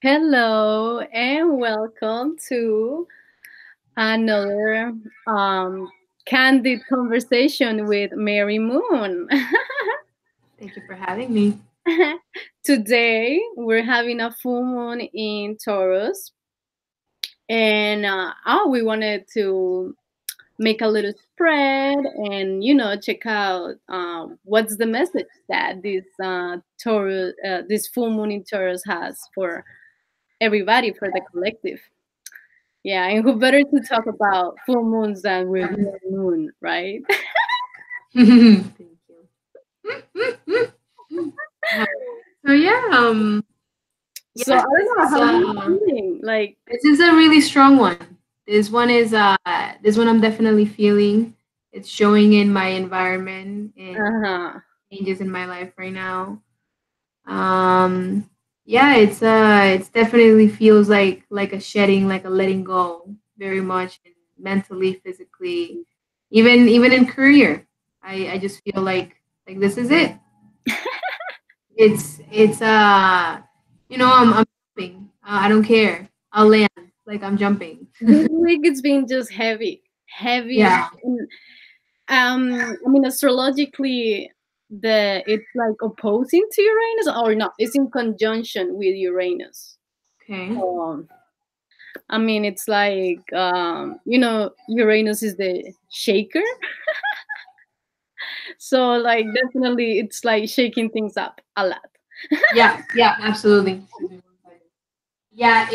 Hello and welcome to another candid conversation with Marymoon. Thank you for having me. Today we're having a full moon in Taurus, and we wanted to make a little spread and check out what's the message that this full moon in Taurus has for everybody, for the collective. Yeah, and who better to talk about full moons than with moon, right? Thank you. Uh, so yeah, So I yeah, don't know, how are you feeling? Like, this is a really strong one. This one I'm definitely feeling. It's showing in my environment and uh-huh. changes in my life right now. Um, yeah, it's definitely feels like a shedding, like a letting go, very much mentally, physically, even in career. I just feel like this is it. I'm jumping. I don't care. I'll land like I'm jumping. This week it's been just heavy, heavy. Yeah. I mean, astrologically, it's like opposing to Uranus, or not? It's in conjunction with Uranus. Okay. Um, I mean, it's like Uranus is the shaker, so like definitely it's like shaking things up a lot. Yeah. Yeah. Absolutely. Yeah.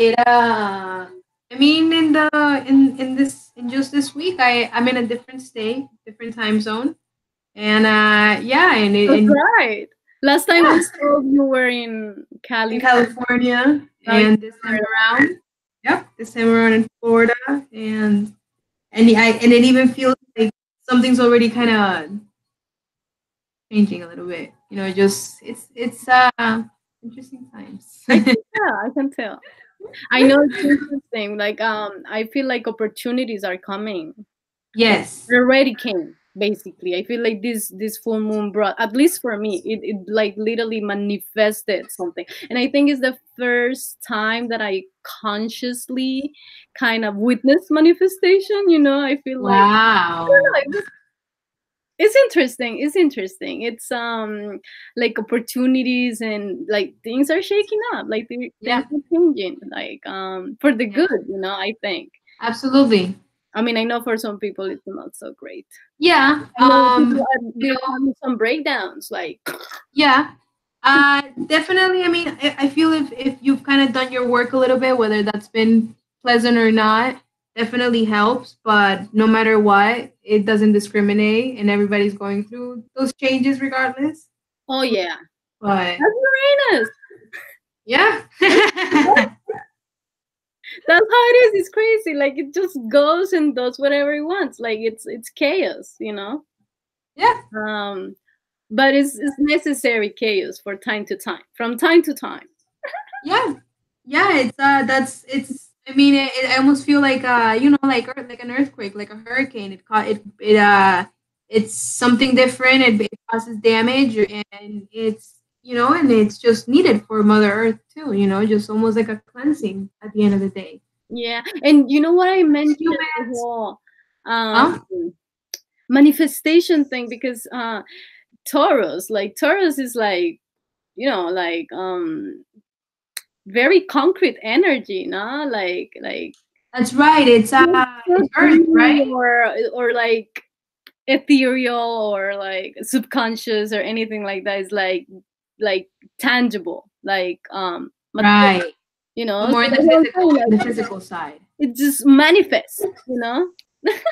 I mean, in just this week, I'm in a different state, different time zone, and yeah, That's and right. Last time we yeah, spoke, you were in in California. California, Now you're and this time around, yep, this time around in Florida, and it even feels like something's already kind of changing a little bit. Just it's interesting times. I can tell. I can tell. I know it's interesting. Like, I feel like opportunities are coming. Like, Yes. it already came. Basically, I feel like this full moon brought, at least for me, it like literally manifested something. And I think it's the first time that I consciously kind of witnessed manifestation. I feel like Wow. it's interesting. It's interesting. It's like opportunities and like things are shaking up. Like things Yeah. are changing. Like for the Yeah. good. I think. Absolutely. I mean, I know for some people it's not so great. Yeah. I know people are You they're know. having some breakdowns. Like, Yeah. Definitely. I mean, I feel if you've kind of done your work a little bit, whether that's been pleasant or not, definitely helps. But no matter what, it doesn't discriminate, and everybody's going through those changes regardless. oh yeah, But that's Uranus. yeah. That's how it is. It's crazy. Like it just goes and does whatever it wants. Like it's chaos. Yeah. Um, but it's necessary chaos for time to time, from time to time. Yeah. Yeah, that's it's I mean I almost feel like like an earthquake, like a hurricane. It's something different. It causes damage, and it's just needed for Mother Earth too, just almost like a cleansing at the end of the day. Yeah, and you know what I mentioned the Humans. whole um, Huh? manifestation thing, because Taurus is like like very concrete energy, no? Like That's right. It's Earth, right? or like ethereal or like subconscious or anything like that is like tangible, like Right. So more so that's what I'm saying, in the like physical side. it just manifests.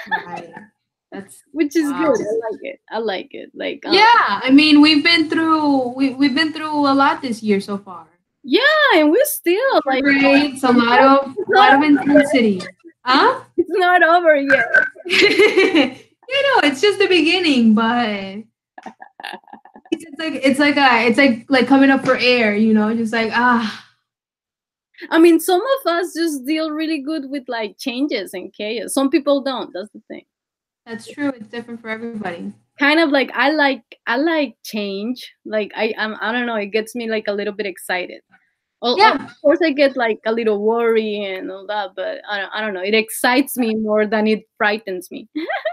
Right. That's Which is good. wow. I like it like Yeah, I mean, we've been through a lot this year so far. yeah, and we're still like Rates, it's a not lot of over yet. intensity. Huh? It's not over yet. It's just the beginning, but it's like coming up for air, just like I mean, some of us just deal really good with like changes and chaos. Some people don't. That's the thing. that's true. It's different for everybody. Kind of like I like change. Like I don't know. It gets me like a little bit excited. Of Yeah, course, I get like a little worry and all that, but I don't know. It excites me more than it frightens me.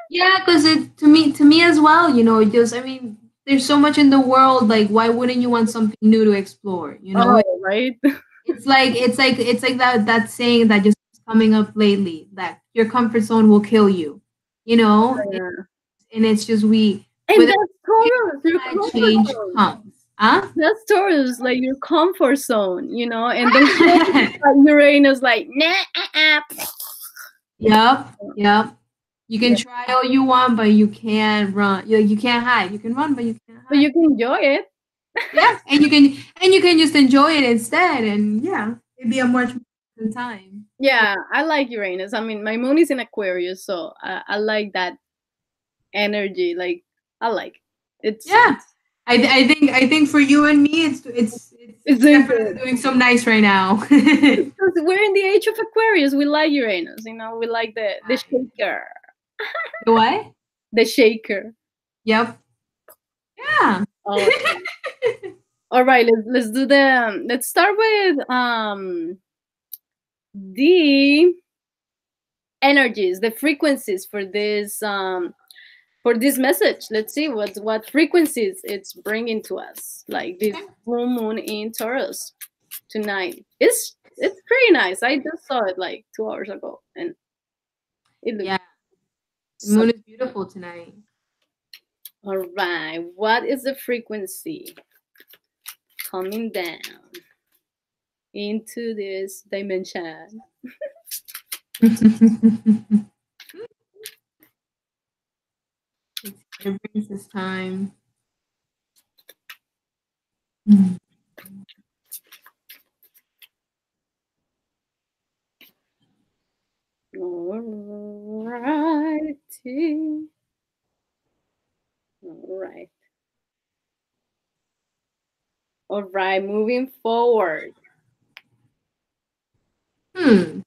yeah, because it to me as well. Just I mean, there's so much in the world. Like, why wouldn't you want something new to explore? Oh, right? It's like that saying that just keeps coming up lately, that your comfort zone will kill you. You know, Yeah. and it's just we And with that's Taurus, your a comfort change zone. comes. Huh? That's Taurus, like your comfort zone, and then Uranus, like, nah, Yep, yep. You can yeah. try all you want, but you can't run. You can't hide. You can run, but you can't But hide. you can enjoy it. Yeah, and you can just enjoy it instead, and yeah, it'd be a much more fun time. Yeah, I like Uranus. I mean, my moon is in Aquarius, so I like that energy. Like, I like it's Yeah, I think for you and me, it's it's doing definitely good. doing some nice right now. Because we're in the age of Aquarius. We like Uranus. We like the shaker, The what? the shaker. Yep. Yeah. Oh, all right. Let's do the. Let's start with the energies, the frequencies for this message. Let's see what frequencies it's bringing to us. Like this full moon in Taurus tonight. It's pretty nice. I just saw it like 2 hours ago, and it looks Yeah. The so. moon is beautiful tonight. All right. What is the frequency coming down into this dimension? It brings this time. Mm. All righty. All right. All right. Moving forward. Hmm.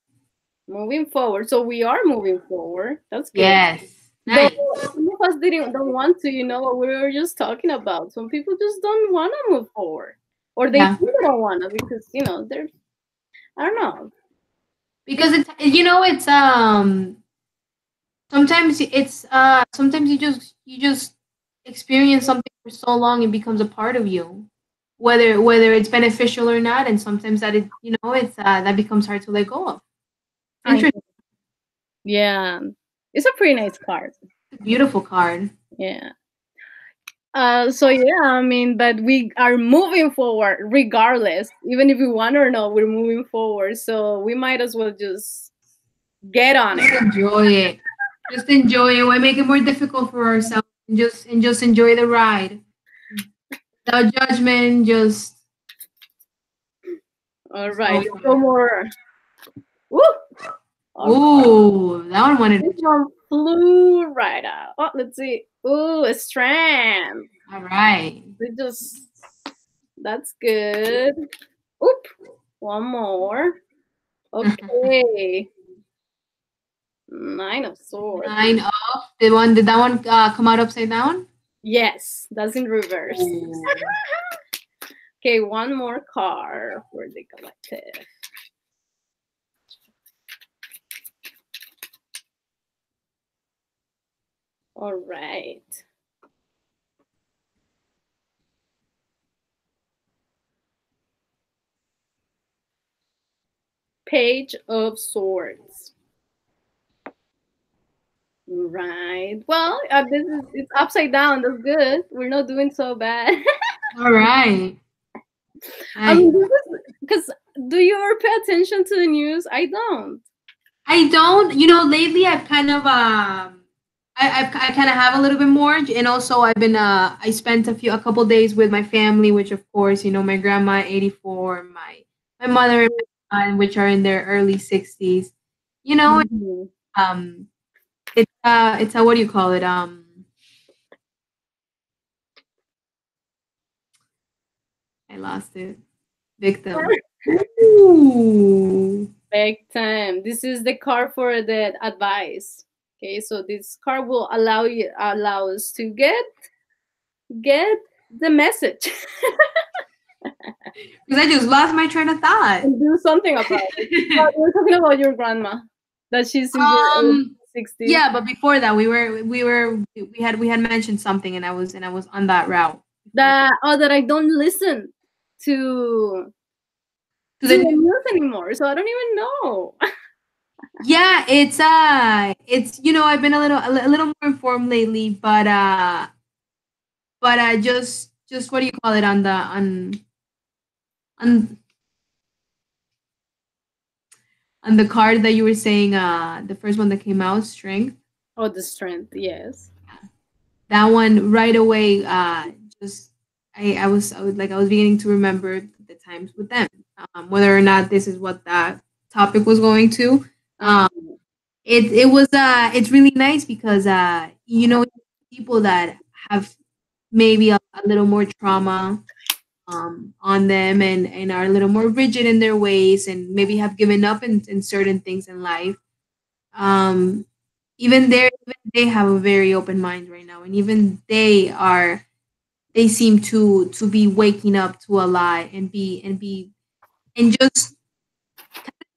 Moving forward. So we are moving forward. That's good. Yes. Though Nice. some of us don't want to, what we were just talking about. Some people just don't want to move forward. Or they Yeah. think they don't want to because, they're, I don't know. Because it's sometimes you just experience something for so long it becomes a part of you, whether it's beneficial or not, and sometimes it's that becomes hard to let go of. I Interesting. Yeah. It's a pretty nice card. Beautiful card. Yeah. So yeah, I mean, but we are moving forward regardless, even if we want or not, we're moving forward. So we might as well just get on Just it. enjoy it. Just enjoy it. Why make it more difficult for ourselves? And just enjoy the ride without judgment. Just All just go right, for let's go it. more. Woo! All right, Ooh, that one wanted to this one flew right out. Oh, let's see. Ooh, a strand. all right. We just That's good. Oop, one more. Okay, 9 of Swords. Nine of did that one come out upside down? Yes, that's in reverse. Ooh. Okay, one more card for the collective. All right. Page of Swords. Right. Well, it's upside down. That's good. We're not doing so bad. All right. I Nice. mean, this is because do you ever pay attention to the news? I don't. I don't, lately I've kind of I kind of have a little bit more, and also I spent a couple days with my family, which of course, my grandma 84, my mother and my son, which are in their early 60s. You know, Mhm. um it's a what do you call it? I lost it. Victim. Ooh. Big time. This is the card for the advice. Okay, so this card will allow us to get the message. Because I just lost my train of thought. And do something about it. But we're talking about your grandma, that she's in her Um, 60s. yeah, but before that, we had mentioned something, and I was on that route before that. That I don't listen to To to the the new, news anymore, so I don't even know. yeah, it's I've been a little more informed lately, but just what do you call it on on the card that you were saying, the first one that came out, strength. Oh, the strength, yes. That one right away, just I was beginning to remember the times with them, whether or not this is what that topic was going to. Um, Um, it's really nice because people that have maybe a little more trauma on them, and are a little more rigid in their ways, and maybe have given up in certain things in life. um even they have a very open mind right now, and even they seem to be waking up to a lie, and just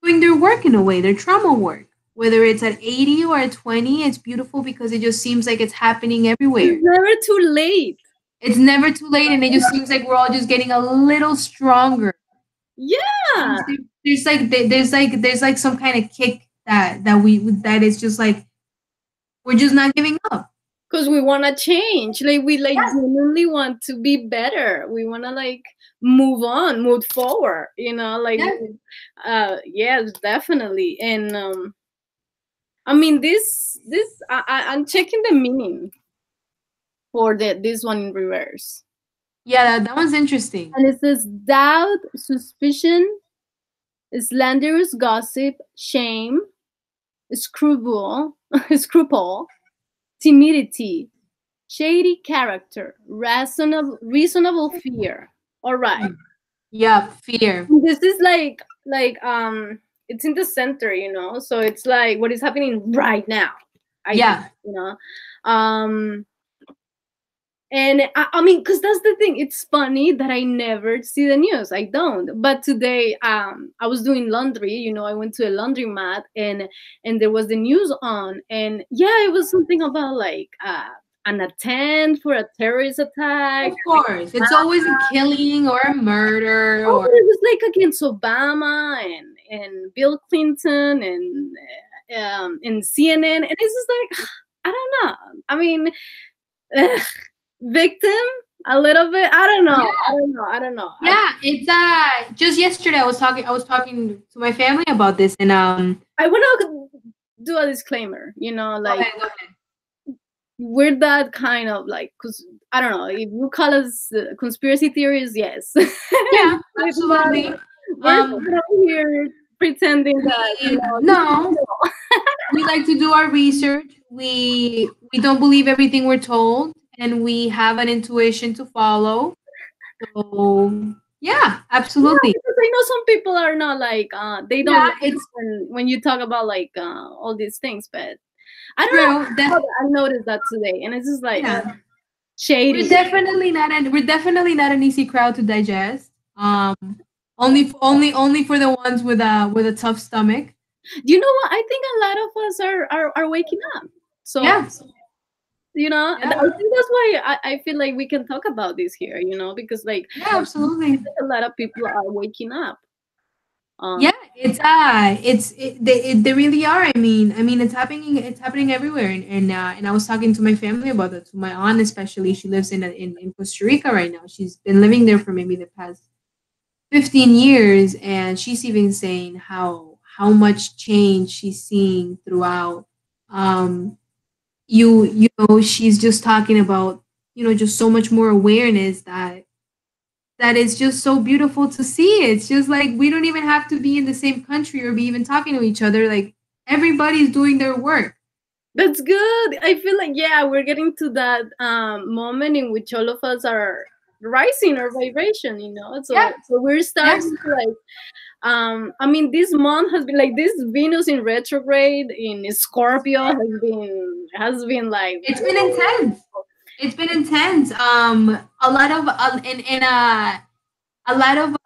doing their work in a way, their trauma work, whether it's at 80 or at 20. It's beautiful because it just seems like it's happening it's everywhere. never too late. It's never too late, and it just seems like we're all just getting a little stronger. Yeah, Seems there's like some kind of kick that is just like we're just not giving up. because we want to change. Like we like Yes, genuinely want to be better. We want to like move on, move forward. Like yes, yes, definitely. And I mean, I'm checking the meaning for this one in reverse, yeah. That one's interesting. and it says doubt, suspicion, slanderous gossip, shame, scruple, scruple, timidity, shady character, reasonable fear. All right. Mm. Yeah, fear. This is like it's in the center, so it's like what is happening right now. I think, Yeah, um and I mean, because that's the thing, it's funny that I never see the news. I don't. But today, I was doing laundry. I went to a laundromat, and there was the news on, and yeah, it was something about like an attempt for a terrorist attack. of course. It's always a killing or a murder Oh, or but it was like against Obama and Bill Clinton and CNN, and it's just like I don't know. I mean, victim a little bit. I don't know. I yeah, don't know. I don't know. yeah. It's just yesterday I was talking to my family about this, and I want to do a disclaimer. go Like ahead, go ahead. we're that kind of like, cause I don't know if you call us conspiracy theories. Yes, Yeah, it's not. absolutely. We're Um, not here pretending that this is no, real. we like to do our research. We don't believe everything we're told, and we have an intuition to follow. So yeah, Yeah, absolutely. because I know some people are not like they don't Yeah, like it it's when you talk about like all these things, but I don't know. true. I noticed that today, and it's just like Yeah, we're shady. definitely not an we're definitely not an easy crowd to digest. Only for the ones with a tough stomach. You know what? I think a lot of us are waking up. So Yeah, and I yeah, think that's why I feel like we can talk about this here. Because like yeah, absolutely. a lot of people are waking up. Yeah, Um, they really are. I mean, it's happening everywhere, and I was talking to my family about that. To my aunt, especially, she lives in Costa Rica right now. She's been living there for maybe the past 15 years, and she's even saying how much change she's seeing throughout. Um, she's just talking about just so much more awareness that is just so beautiful to see. It's just like we don't even have to be in the same country or be even talking to each other. Like everybody's doing their work. that's good. I feel like yeah, we're getting to that moment in which all of us are rising our vibration. Yeah, So we're yes. starting to like I mean, this month has been like this Venus in retrograde in Scorpio has been like It's been intense. It's been intense. A lot of a lot of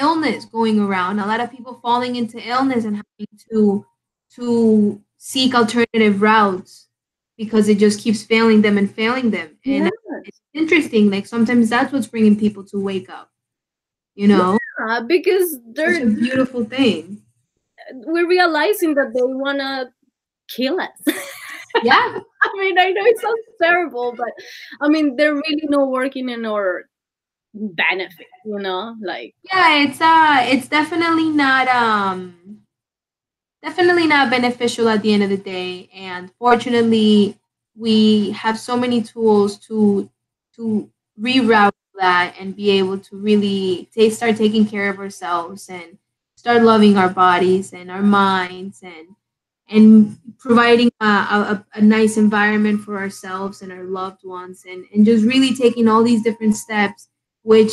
illness going around, a lot of people falling into illness and having to seek alternative routes because it just keeps failing them and failing them. And Yeah, it's interesting, like sometimes that's what's bringing people to wake up, you know? because Such they're a beautiful thing. we're realizing that they wanna kill us. Yeah. I mean, I know it sounds terrible, but I mean, they're really not working in our benefit, like, Yeah, it's definitely not beneficial at the end of the day. And fortunately, we have so many tools to reroute that and be able to really start taking care of ourselves and start loving our bodies and our minds and providing a nice environment for ourselves and our loved ones and just really taking all these different steps which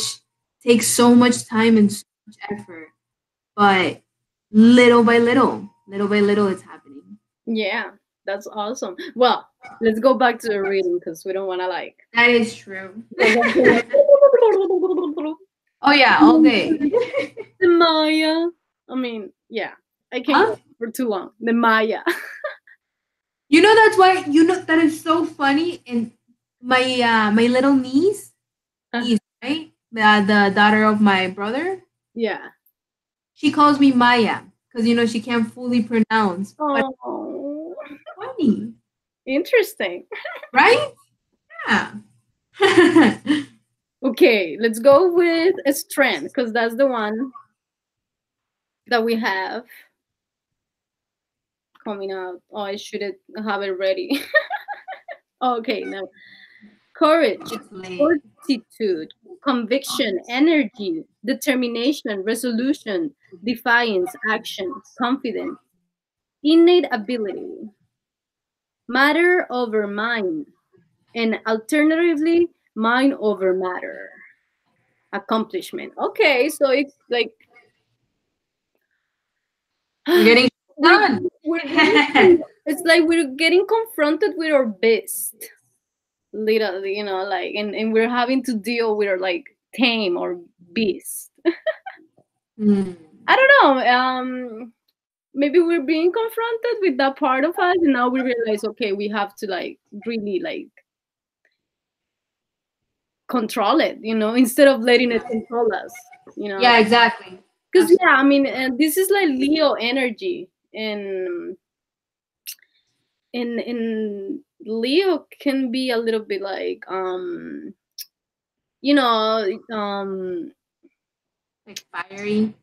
takes so much time and so much effort, but little by little, it's happening. yeah, that's awesome. Well, let's go back to the reading because we don't want to like. That is true. Because I'm feeling like, Oh yeah, all day. the Maya. I mean, yeah, I can't Huh? go for too long. The Maya. You know that's why that is so funny. And my little niece, right? The daughter of my brother, Yeah. she calls me Maya because she can't fully pronounce. But Oh, it's funny, interesting. right? Yeah. Okay, let's go with a strength because that's the one that we have coming out. Oh, I should have it ready. Okay, now courage, It's late. fortitude, conviction, energy, determination, resolution, defiance, action, confidence, innate ability, matter over mind, and alternatively, mind over matter, accomplishment. Okay, so it's like We're getting we're done. we're getting it's like we're getting confronted with our beast, literally, like, and we're having to deal with our like tame or beast. Hmm. I don't know. Maybe we're being confronted with that part of us, and now we realize, okay, we have to like really like control it, instead of letting it control us, Yeah, exactly. because Absolutely. yeah, I mean, this is like Leo energy, and in Leo can be a little bit like you know um Like fiery.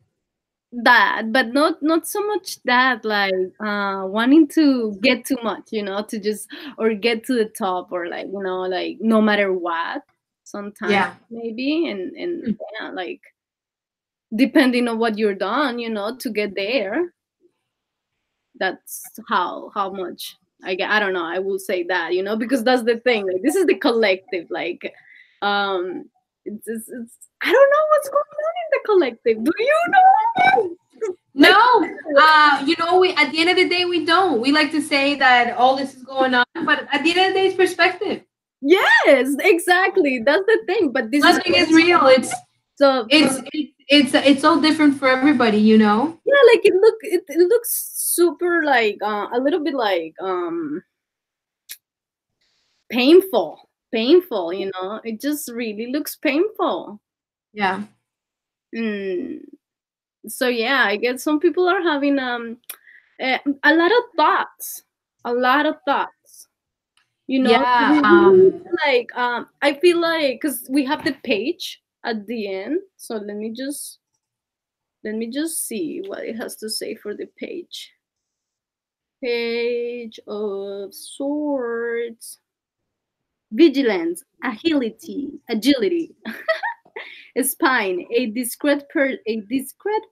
that, but not so much that like wanting to get too much, to just or get to the top, or like, like no matter what, sometimes Yeah. maybe, and yeah, like depending on what you're done, to get there. That's how much I get. I don't know, I will say that, because that's the thing, like this is the collective, like it's I don't know what's going on in the collective. Do you know? Like, No, we at the end of the day we don't. We like to say that all this is going on, but at the end of the day, it's perspective. yes, exactly, that's the thing, but this is Nothing is real. so It's all different for everybody. yeah, like it looks super like a little bit like painful, it just really looks painful. Yeah. mm. So yeah, I guess some people are having a lot of thoughts, a lot of thoughts, Yeah. like I feel like because we have the page at the end, so let me just see what it has to say for the page of swords. Vigilance, agility, spine, a discreet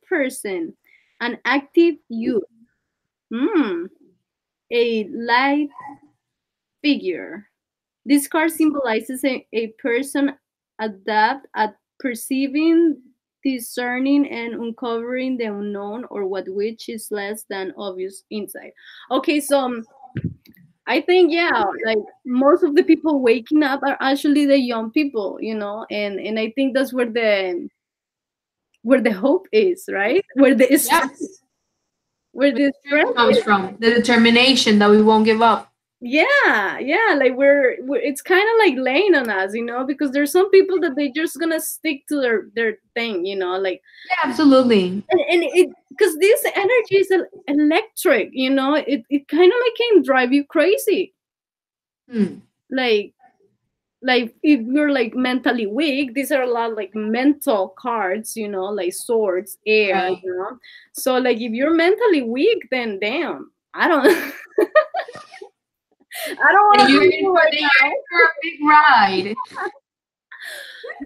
person, an active youth, hmm, a light figure. This card symbolizes a person adept at perceiving, discerning, and uncovering the unknown, or what which is less than obvious insight. Okay, so I think, yeah, like most of the people waking up are actually the young people, and I think that's where where the hope is, right? Where the Yes. where Where the the strength strength comes is. from, the determination that we won't give up. Yeah, yeah, like we're it's kind of like laying on us, because there's some people that they just gonna stick to their thing, like, Yeah, absolutely. and it because this energy is electric, it kind of like can drive you crazy, Hmm. like if you're like mentally weak. These are a lot like mental cards, like swords, air, Right. so like if you're mentally weak, then damn, I don't I don't want Then to you're be in you for right then you're now. in for a big ride.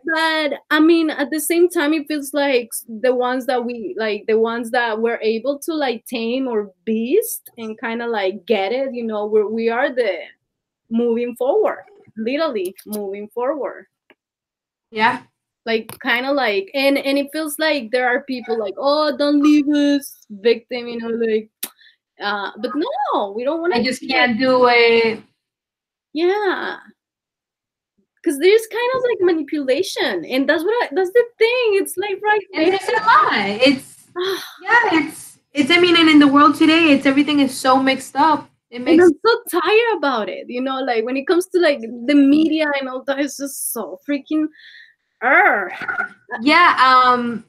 But I mean, at the same time, it feels like the ones that we're able to like tame or beast and kind of like get it, we are the moving forward, literally moving forward. Yeah. Like kind of like, and it feels like there are people like, oh, don't leave us, victim, like, but no, we don't want I to just be like, can't do it. yeah, because there's kind of like manipulation, and that's the thing. It's like right And there's a lot. It's there. yeah, it's I mean, and in the world today, it's everything is so mixed up. It And makes I'm so tired about it, like when it comes to like the media and all that, it's just so freaking er. yeah, and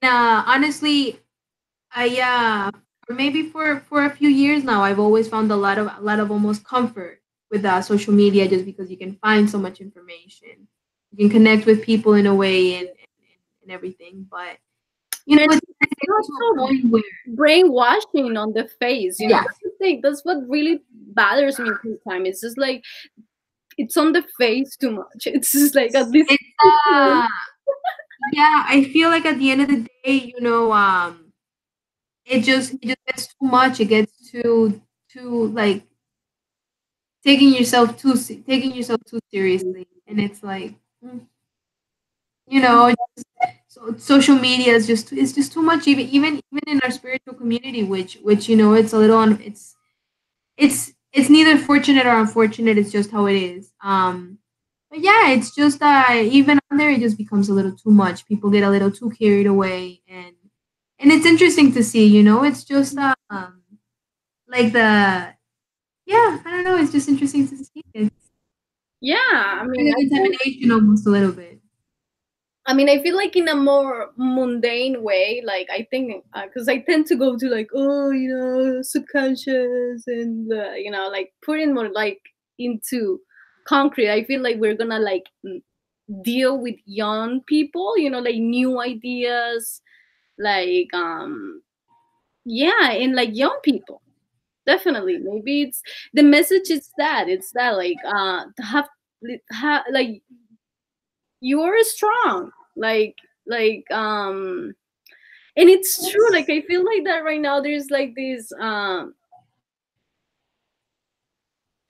honestly, I or maybe for a few years now, I've always found a lot of almost comfort with social media, just because you can find so much information, you can connect with people in a way, and everything. But And it's it's getting not to a so point where brainwashing on the face, yeah, that's the thing. That's what really bothers me sometimes. It's just like it's on the face too much. It's just like at this it's uh yeah, I feel like at the end of the day, it just gets too much. It gets too like taking yourself too seriously, and it's like mm, you know so social media is just too much, even in our spiritual community, which it's a little it's neither fortunate or unfortunate. It's just how it is. But yeah, it's just even on there, it just becomes a little too much. People get a little too carried away, and it's interesting to see. It's just like the yeah, I don't know. It's just interesting to see. It's yeah, I mean, like a contamination almost a little bit. I feel like in a more mundane way, like I think, because I tend to go to like, oh, subconscious and like putting more like into concrete. I feel like we're gonna like deal with young people, like new ideas, like yeah, and like young people. Definitely, maybe it's the message. It's that like to like you're strong, like and it's true, like I feel like that right now there's like this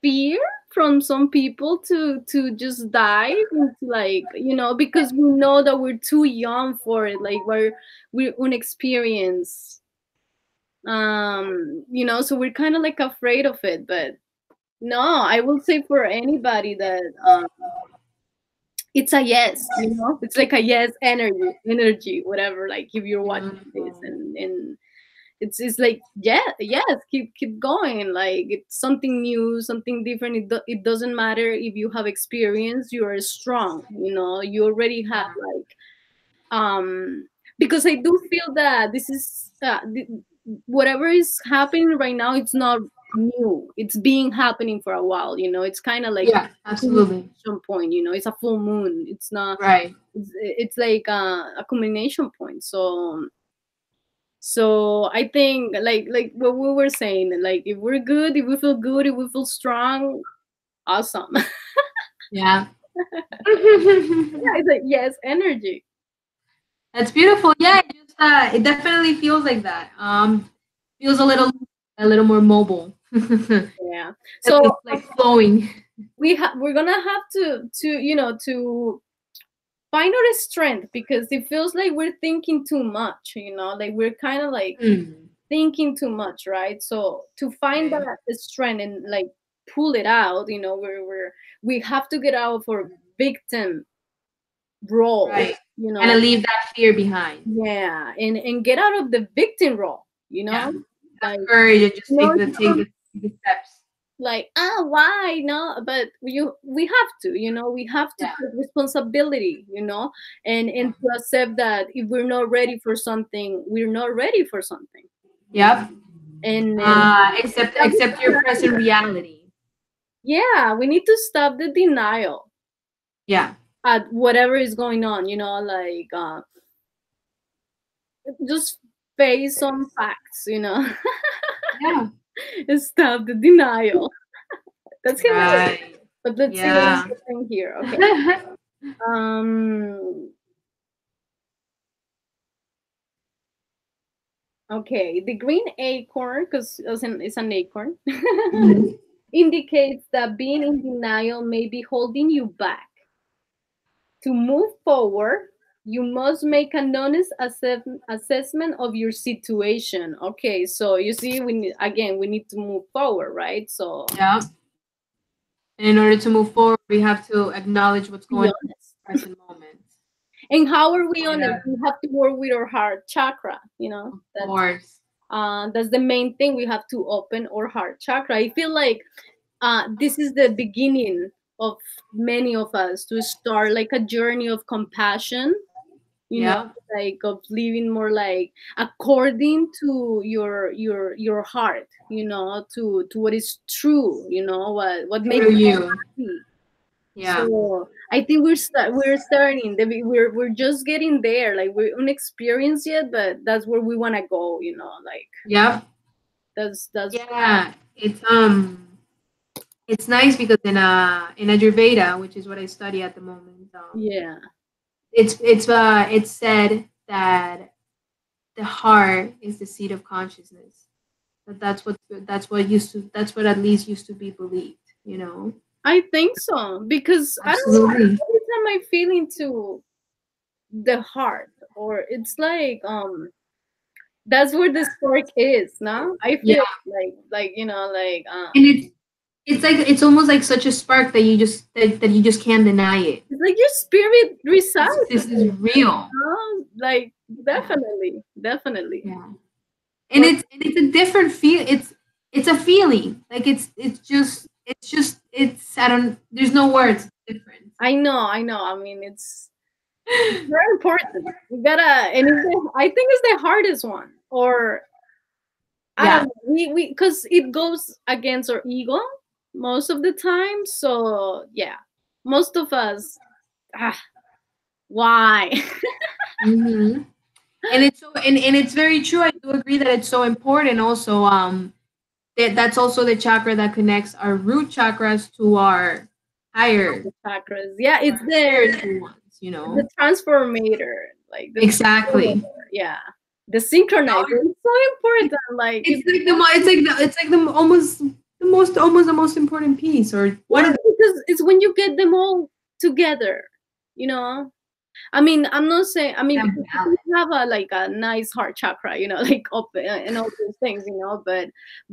fear from some people to just dive into, like, because we know that we're too young for it, like we're unexperienced, so we're kind of like afraid of it. But no, I will say for anybody that it's a yes, it's like a yes energy, whatever, like if you're watching this, Beautiful. and it's like, yeah, yes, keep going, like it's something new, something different. It doesn't matter if you have experience, you are strong, you already have Yeah. like because I do feel that this is whatever is happening right now, it's not new, it's been happening for a while, it's kind of like Yeah, absolutely. culmination point, it's a full moon, it's not, Right. it's like a culmination point. So I think like what we were saying, like if we're good, if we feel good, if we feel strong, awesome. Yeah, Yeah. it's like yes, energy. That's beautiful. Yeah, it definitely feels like that. Feels a little more mobile. Yeah. At So least like flowing. we're gonna have to find our strength, because it feels like we're thinking too much, like we're kind of like Hmm. thinking too much, right? So to find Okay. that strength and like pull it out, we have to get out of our victim role, Right. you kind of know. leave that fear behind. Yeah, and get out of the victim role, you Yeah, know, have like courage and just no, take the steps. like why no, but we have to, we have to Yeah, take responsibility, yeah. and to accept that if we're not ready for something, we're not ready for something, Yep. and Accept your present reality. yeah, we need to stop the denial Yeah, at whatever is going on, like just face some facts, yeah. and stop the denial. That's humility. Right. But let's see what Yeah. we're saying here. Okay. Um. Okay. The green acorn, because it's an acorn, Mhm. indicates that being in denial may be holding you back. To move forward, you must make an honest assessment of your situation. Okay. So you see, we need to move forward, right? So Yeah. And in order to move forward, we have to acknowledge what's be going on honest. in the present moment. And how are we honest? Yeah, We have to work with our heart chakra. of That's course. that's the main thing. We have to open our heart chakra. I feel like this is the beginning of many of us to start like a journey of compassion. You know, Yeah. like of living more like according to your heart. To what is true. What makes Through you. you happy. Yeah. So I think we're starting. We're just getting there. Like we're unexperienced yet, but that's where we want to go. Like Yep. that's Yeah. It's nice because in Ayurveda, which is what I study at the moment, yeah. it's said that the heart is the seat of consciousness. That's what at least used to be believed, you know? I think so because I don't know. Absolutely. Every time I feel into the heart, or it's like that's where the spark is. No, I Yeah. feel like And it's almost like such a spark that that you just can't deny it. it's like your spirit resides This is there. real. Like Yeah. definitely. Yeah. But And it's a different feel. It's a feeling. Like it's I don't there's no words. It's different. I know. I mean, it's very important. We gotta, and I think it's the hardest one. Or I don't Yeah. know. We because it goes against our ego most of the time. So yeah, most of us. Ah, why? Hmm. And it's and it's very true. I do agree that it's so important. Also, that's also the chakra that connects our root chakras to our higher, The chakras. Yeah, it's our spiritual ones. You the know. transformator. Like the Exactly. yeah, the synchronizer. It's so important. Like It's like it's like the almost the most important piece or yeah, one of the because it's when you get them all together. You know, I mean, I'm not saying. I mean, that because balance. we have a like a nice heart chakra, like up and all those things,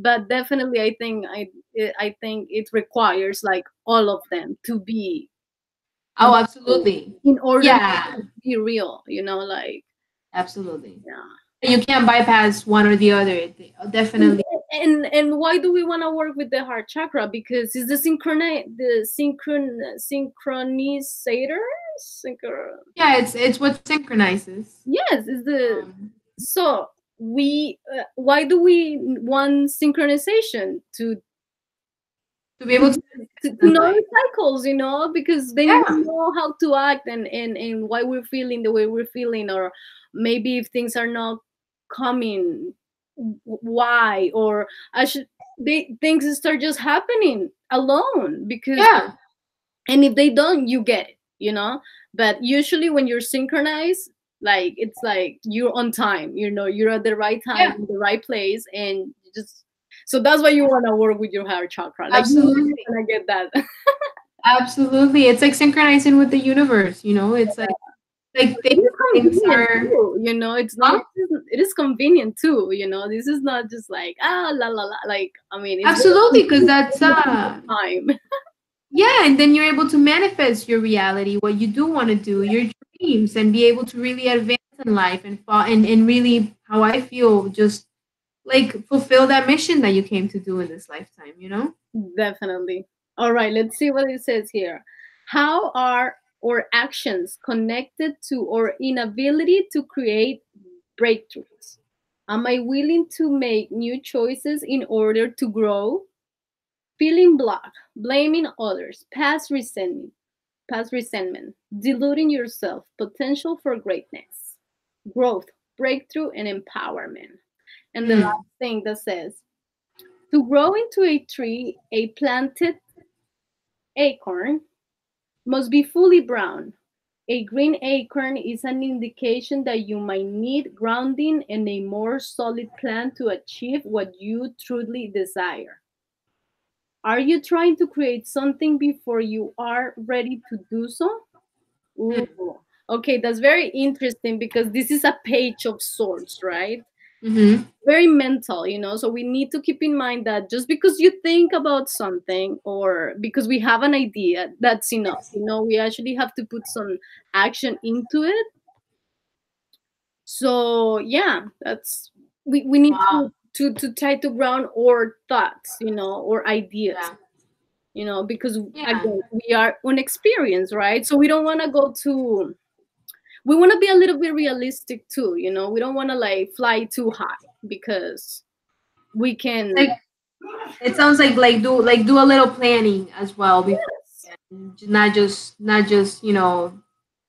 but definitely, I think it requires like all of them to be Oh, on absolutely. in order Yeah, to be real. Like absolutely. yeah. You can't bypass one or the other. Definitely. And why do we want to work with the heart chakra? Because it's synchronizator. Yeah, it's what synchronizes. Yes, is the Um, so we why do we want synchronization to be able to to in know life. the cycles, because then we Yeah, know how to act and why we're feeling the way we're feeling, or maybe if things are not coming, why, or I should things start just happening alone because yeah, and if they don't, you get it, but usually when you're synchronized, like it's like you're on time, you're at the right time yeah. in the right place, and you just so that's why you want to work with your heart chakra, like you're Absolutely, gonna get that. absolutely. It's like synchronizing with the universe. You know, it's like It is things convenient are. too, it's not Huh? it is convenient too, this is not just like la la la, like I mean it's very Absolutely, because that's time. yeah, and then you're able to manifest your reality, what you do want to do. Your dreams dreams and be able to really advance in life and fall and really how I feel just like fulfill that mission that you came to do in this lifetime, you know? Definitely. All right, let's see what it says here. How are our actions connected to our inability to create breakthroughs? Am I willing to make new choices in order to grow? Feeling blocked, blaming others, past resentment, deluding yourself, potential for greatness, growth, breakthrough, and empowerment. And the Mm, last thing that says, to grow into a tree, a planted acorn must be fully brown. A green acorn is an indication that you might need grounding and a more solid plan to achieve what you truly desire. Are you trying to create something before you are ready to do so? Ooh. mm, Okay, that's very interesting because this is a page of swords, right? mm-hmm. Very mental, so we need to keep in mind that just because you think about something or because we have an idea, that's enough. We actually have to put some action into it. So yeah, we need Wow. to try to ground our thoughts, or ideas, Yeah. because Yeah. again, we are unexperienced, right? So we don't want to go to we want to be a little bit realistic too, we don't want to like fly too high because we can. Like it sounds like do a little planning as well before Yes. and not just,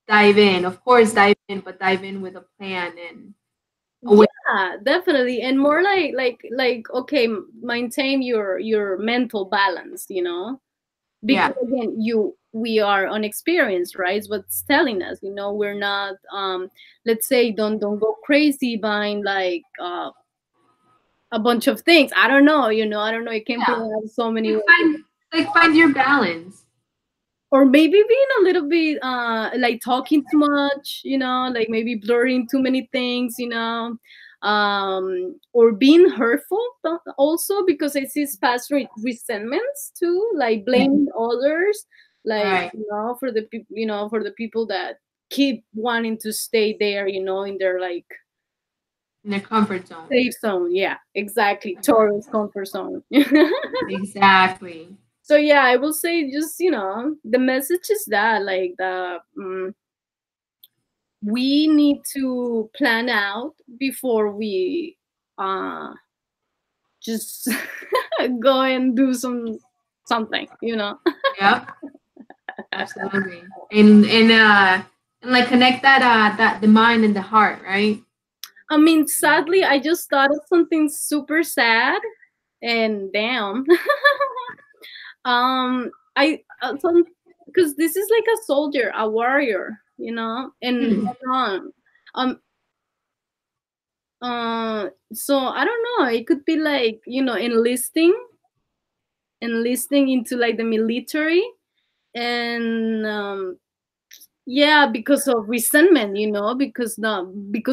dive in. Of course dive in, but dive in with a plan and a way. Yeah, definitely, and more like okay, maintain your mental balance, Yeah. because again, we are unexperienced, right? It's what's telling us, we're not. Let's say don't go crazy buying like a bunch of things. I don't know, I don't know. It can play Yeah. out so many Like ways. find your balance. Or maybe being a little bit like talking too much, like maybe blurring too many things, or being hurtful also, because I see past resentments too, like blaming others, like Right. for the people, for the people that keep wanting to stay there, in their like In their comfort zone. safe zone. Yeah, exactly. Mhm. Taurus comfort zone. Exactly. So yeah, I will say just the message is that like we need to plan out before we uh just go and do something. Yep. Absolutely. And like connect that the mind and the heart, right? I mean, sadly, I just thought of something super sad and damn. I because this is like a soldier, a warrior, and Hmm. um so I don't know, it could be like enlisting into like the military, and yeah, because of resentment, because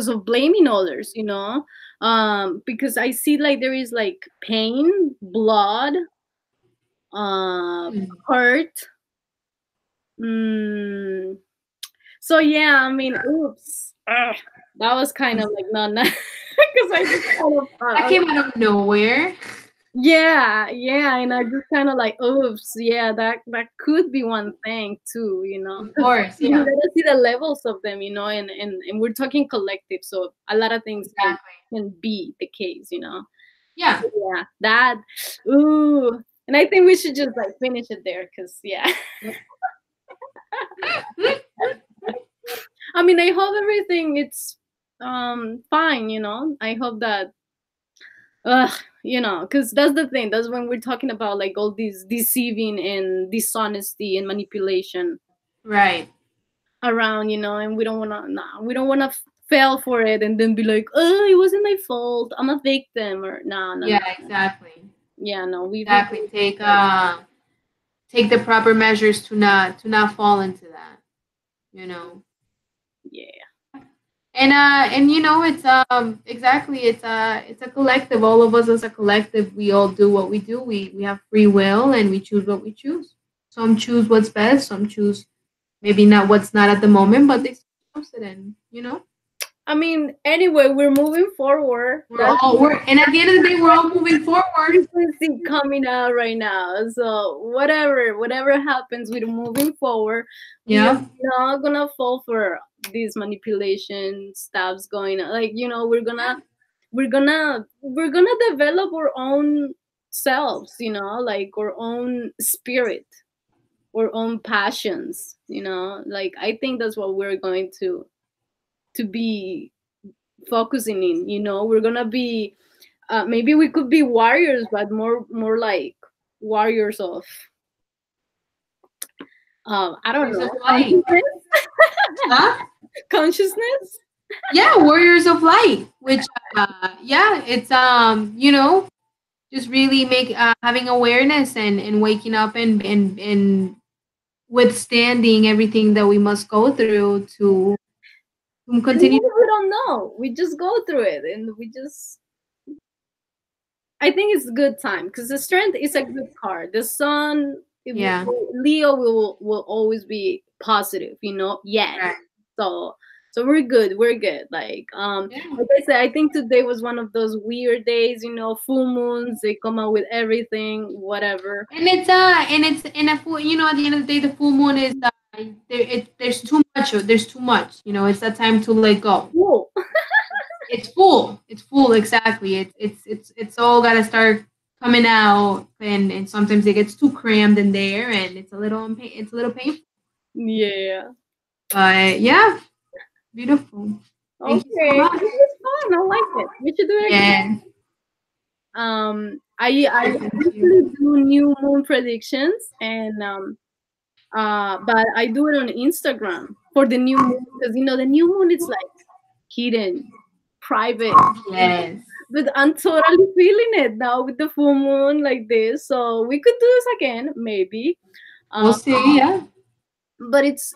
of blaming others, because I see like there is like pain, blood, uh Hmm. hurt. mm, so yeah, I mean, oops. Ugh, that was kind of like not nice because I just kind of That came out of nowhere. yeah, yeah, and I just kind of like, oops, yeah, that could be one thing too, Of because course, you yeah. gotta see the levels of them, and we're talking collective, so a lot of things Exactly. can be the case. Yeah. Yeah, that, ooh, and I think we should just like finish it there, because yeah, Yep. I mean, I hope everything it's fine, I hope that because that's the thing. That's when we're talking about like all these deceiving and dishonesty and manipulation Right. around, and we don't wanna, nah, we don't wanna fail for it and then be like, oh, it wasn't my fault. I'm a victim, or no, no, Yeah, no. exactly. Yeah, no, we Exactly. Take the proper measures to not fall into that, you know. yeah, And it's it's a collective. All of us as a collective, we all do what we do. We have free will and we choose what we choose. Some choose what's best, some choose maybe not what's not at the moment, but they announce it, and you know, I mean, anyway, we're moving forward. That's and at the end of the day, we're all moving forward. frequency coming out right now. So whatever happens, we're moving forward. We are Yeah. not gonna fall for these manipulation stuffs going on. Like, we're gonna develop our own selves, like our own spirit, our own passions, like I think that's what we're going to be focusing in. We're gonna be, maybe we could be warriors, but more like warriors of, I don't Warriors of know, light. Huh? consciousness. Yeah, warriors of light. Which, yeah, it's you know, just really make having awareness and waking up and withstanding everything that we must go through to And continue. we don't know, we just go through it, and we just, I think it's a good time because the strength is a good card. The sun, Yeah. Leo will always be positive, Yes. Right. So we're good. We're good. Yeah. Like I said, I think today was one of those weird days. Full moons, they come out with everything, whatever. And it's in a full, at the end of the day, the full moon is there's too much. There's too much. It's that time to let go. Cool. It's full. It's full. Exactly. It's all got to start coming out, and sometimes it gets too crammed in there, and it's a little painful. Yeah. But yeah, beautiful. Thank you so Okay. It much. was fun. I like it. We should do it again. Yeah. I Thank usually you. do new moon predictions, and but I do it on Instagram for the new moon, because the new moon is like hidden, private. Yes. But I'm totally feeling it now with the full moon like this. So we could do this again, maybe. We'll Um, see. Yeah. but it's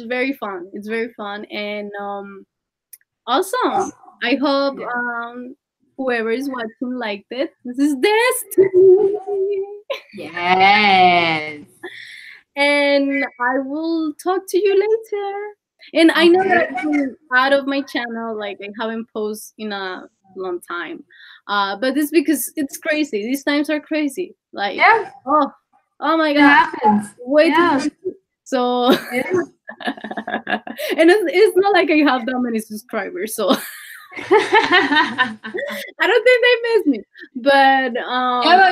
very fun. It's very fun, and awesome. I hope Yeah. whoever is watching liked it. This is Destiny. Yes. And I will talk to you later. And I know that Okay. I've been out of my channel, like I haven't posted in a long time. But it's because it's crazy. These times are crazy. Like, Yeah. oh, oh my It god, happens. way too Yeah. busy. So, Yeah. and it's not like I have that many subscribers, so I don't think they miss me. But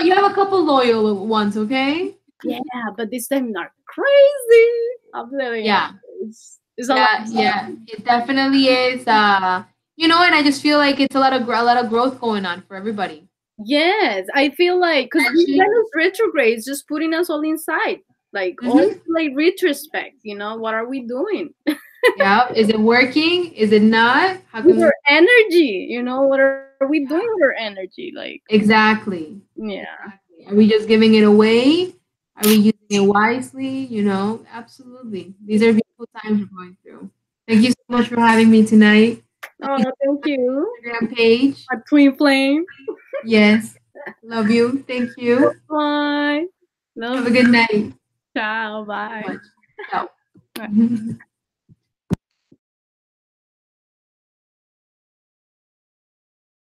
You have a couple loyal ones, okay? yeah, but this time not crazy. I'm telling you, Yeah. it's a lot. Yeah. It definitely is. And I just feel like it's a lot of growth going on for everybody. Yes, I feel like because this Especially. Venus retrograde is just putting us all inside, like all Mm-hmm. like retrospect. What are we doing Yeah. Is it working? Is it not? How with can we? our energy? What are we doing with our energy? Like, Exactly. yeah. Exactly. Are we just giving it away? Are we using it wisely? Absolutely. These are beautiful times we're going through. Thank you so much for having me tonight. Oh, thank you, Instagram page. a twin flame. Yes. Love you. Thank you. Bye. Love Have a you. good night. Ciao. So Bye. much. Ciao. Bye.